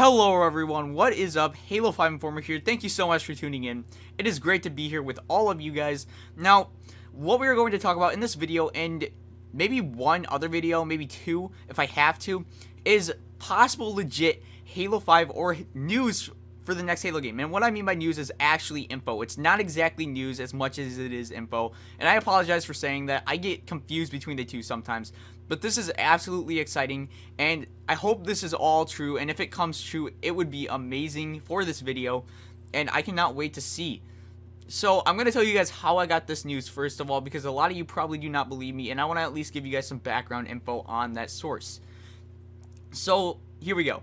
Hello everyone, what is up? Halo 5 Informer here. Thank you so much for tuning in. It is great to be here with all of you guys. Now, what we are going to talk about in this video, and maybe one other video, maybe two if I have to, is possible legit Halo 5 or news for the next Halo game. And what I mean by news is actually info. It's not exactly news as much as it is info. And I apologize for saying that. I get confused between the two sometimes. But this is absolutely exciting, and I hope this is all true, and if it comes true, it would be amazing for this video, and I cannot wait to see. So, I'm going to tell you guys how I got this news first of all, because a lot of you probably do not believe me, and I want to at least give you guys some background info on that source. So, here we go.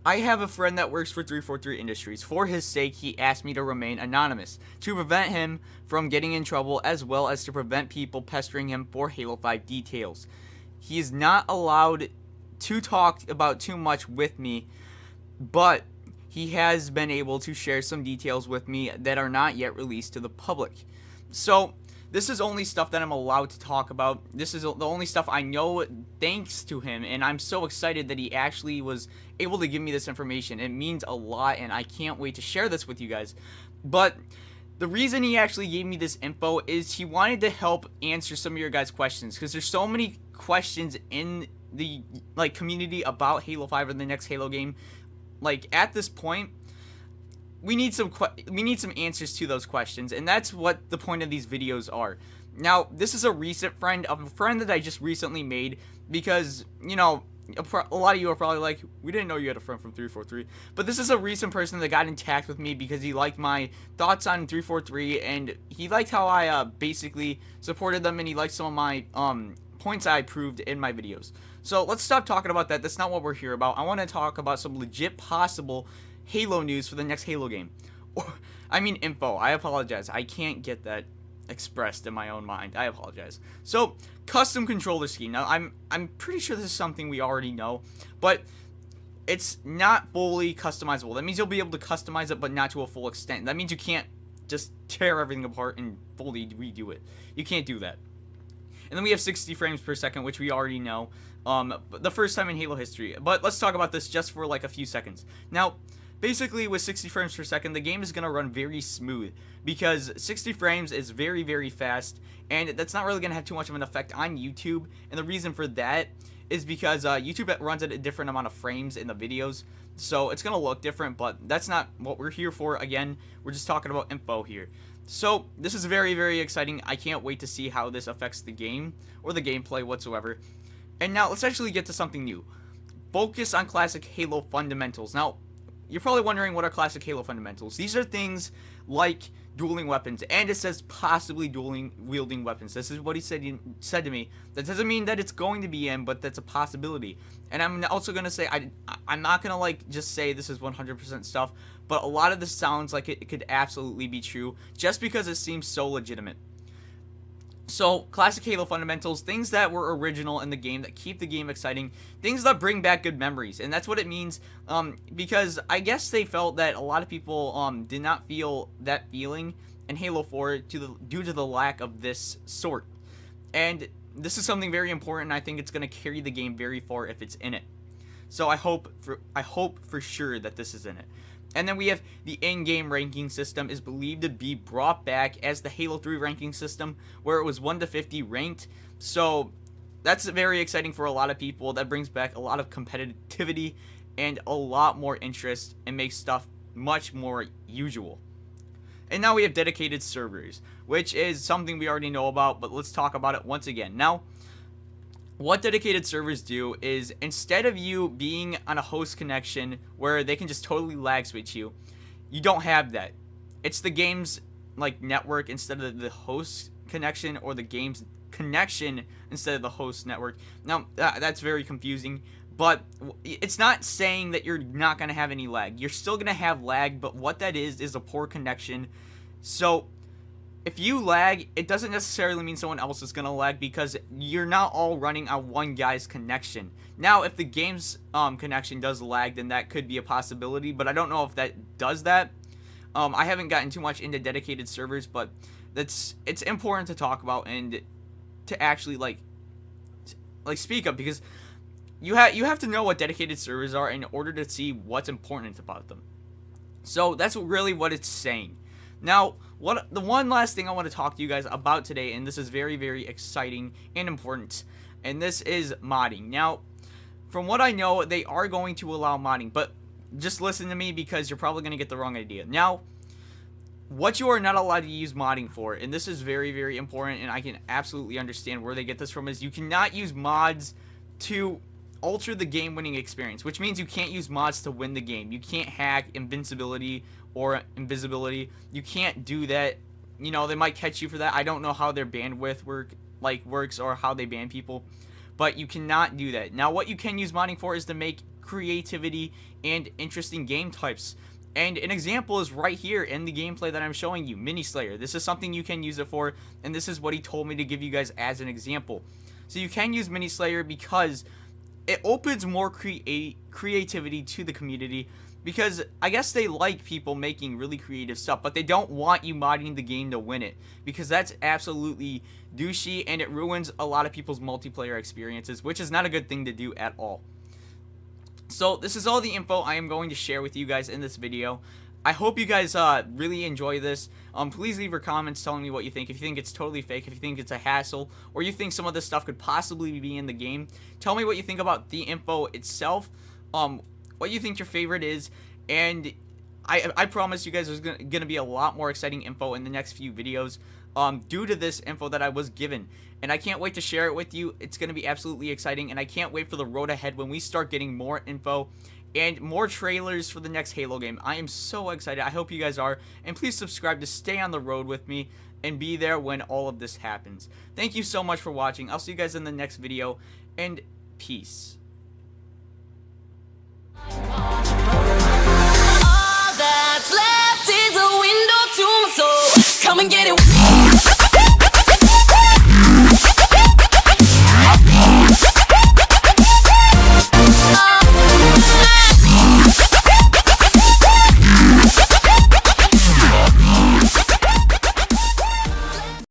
I have a friend that works for 343 Industries. For his sake, he asked me to remain anonymous, to prevent him from getting in trouble, as well as to prevent people pestering him for Halo 5 details. He is not allowed to talk about too much with me, but he has been able to share some details with me that are not yet released to the public. So, this is only stuff that I'm allowed to talk about. This is the only stuff I know thanks to him, and I'm so excited that he actually was able to give me this information. It means a lot, and I can't wait to share this with you guys. But the reason he actually gave me this info is he wanted to help answer some of your guys' questions, because there's so many questions in the community about Halo 5 or the next Halo game. At this point, we need some answers to those questions, and that's what the point of these videos are. Now, this is a recent friend of a friend that I just recently made, because a lot of you are probably like, we didn't know you had a friend from 343. But this is a recent person that got in contact with me because he liked my thoughts on 343, and he liked how I basically supported them, and he liked some of my points I proved in my videos. So let's stop talking about that. That's not what we're here about. I want to talk about some legit possible Halo news for the next Halo game. I mean info. I apologize. I can't get that expressed in my own mind. I apologize. So, custom controller scheme. Now, I'm pretty sure this is something we already know, but it's not fully customizable. That means you'll be able to customize it, but not to a full extent. That means you can't just tear everything apart and fully redo it. You can't do that. And then we have 60 frames per second, which we already know. The first time in Halo history. But let's talk about this just for like a few seconds. Now, basically with 60 frames per second, the game is going to run very smooth, because 60 frames is very, very fast, and that's not really going to have too much of an effect on YouTube. And the reason for that is because YouTube runs at a different amount of frames in the videos, so it's going to look different, but that's not what we're here for. Again, we're just talking about info here. So, this is very, very exciting. I can't wait to see how this affects the game, or the gameplay whatsoever. And now, let's actually get to something new. Focus on classic Halo fundamentals. Now, you're probably wondering, what are classic Halo fundamentals? These are things like dueling weapons, and it says possibly wielding weapons. This is what he said to me. That doesn't mean that it's going to be in, but that's a possibility. And I'm also going to say, I'm not going to just say this is 100% stuff, but a lot of this sounds like it could absolutely be true, just because it seems so legitimate. So, classic Halo fundamentals, things that were original in the game, that keep the game exciting, things that bring back good memories, and that's what it means, because I guess they felt that a lot of people did not feel that feeling in Halo 4 due to the lack of this sort. And this is something very important, and I think it's going to carry the game very far if it's in it. So I hope for sure that this is in it. And then we have the in-game ranking system is believed to be brought back as the Halo 3 ranking system, where it was 1 to 50 ranked. So that's very exciting for a lot of people. That brings back a lot of competitivity and a lot more interest, and makes stuff much more usual. And now we have dedicated servers, which is something we already know about, but let's talk about it once again. Now, what dedicated servers do is, instead of you being on a host connection where they can just totally lag switch you, you don't have that. It's the game's network instead of the host connection, or the game's connection instead of the host network. Now, that's very confusing, but it's not saying that you're not going to have any lag. You're still going to have lag, but what that is a poor connection. So if you lag, it doesn't necessarily mean someone else is going to lag, because you're not all running on one guy's connection. Now, if the game's connection does lag, then that could be a possibility, but I don't know if that does that. I haven't gotten too much into dedicated servers, but it's important to talk about and to actually speak up, because you have to know what dedicated servers are in order to see what's important about them. So that's really what it's saying. Now, the one last thing I want to talk to you guys about today, and this is very, very exciting and important, and this is modding. Now, from what I know, they are going to allow modding, but just listen to me because you're probably going to get the wrong idea. Now, what you are not allowed to use modding for, and this is very, very important, and I can absolutely understand where they get this from, is you cannot use mods to alter the game-winning experience, which means you can't use mods to win the game. You can't hack invincibility or invisibility. You can't do that. You know, they might catch you for that. I don't know how their bandwidth works or how they ban people, but you cannot do that. Now, what you can use modding for is to make creativity and interesting game types. And an example is right here in the gameplay that I'm showing you, Mini Slayer. This is something you can use it for, and this is what he told me to give you guys as an example. So you can use Mini Slayer because it opens more creativity to the community, because I guess they like people making really creative stuff, but they don't want you modding the game to win it, because that's absolutely douchey and it ruins a lot of people's multiplayer experiences, which is not a good thing to do at all. So this is all the info I am going to share with you guys in this video. I hope you guys really enjoy this. Please leave your comments telling me what you think. If you think it's totally fake, if you think it's a hassle, or you think some of this stuff could possibly be in the game, tell me what you think about the info itself, what you think your favorite is, and I promise you guys there's going to be a lot more exciting info in the next few videos due to this info that I was given. And I can't wait to share it with you. It's going to be absolutely exciting, and I can't wait for the road ahead when we start getting more info and more trailers for the next Halo game. I am so excited. I hope you guys are. And please subscribe to stay on the road with me and be there when all of this happens. Thank you so much for watching. I'll see you guys in the next video, and peace. All that's left is a window to my soul. Come and get it.